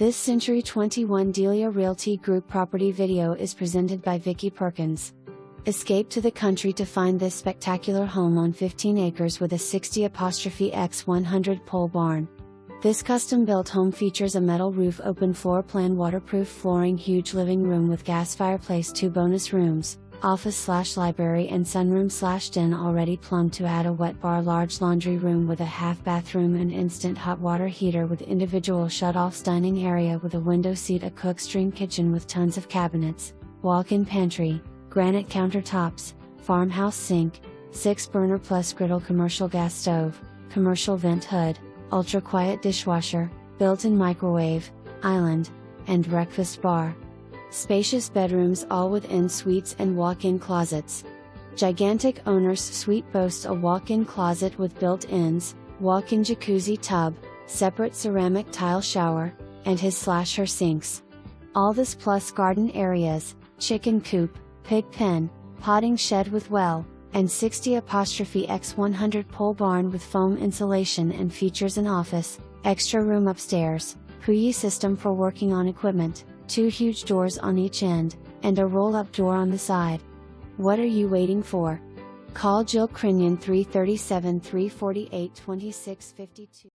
This Century 21 Delia Realty Group property video is presented by Vickie Perkins. Escape to the country to find this spectacular home on 15 acres with a 60x100 pole barn. This custom-built home features a metal roof, open floor plan, waterproof flooring, huge living room with gas fireplace, 2 bonus rooms, office/library and sunroom/den already plumbed to add a wet bar, large laundry room with a half bathroom and instant hot water heater with individual shut-offs, dining area with a window seat, a cook-string kitchen with tons of cabinets, walk-in pantry, granite countertops, farmhouse sink, 6-burner plus griddle, commercial gas stove, commercial vent hood, ultra-quiet dishwasher, built-in microwave, island, and breakfast bar. Spacious bedrooms, all with en-suites and walk-in closets. Gigantic owner's suite boasts a walk-in closet with built-ins, walk-in jacuzzi tub, separate ceramic tile shower, and his/her sinks. All this plus garden areas, chicken coop, pig pen, potting shed with well, and 60x100 pole barn with foam insulation, and features an office, extra room upstairs, PUI system for working on equipment, 2 huge doors on each end, and a roll-up door on the side. What are you waiting for? Call Jill Crinion 337-348-2652.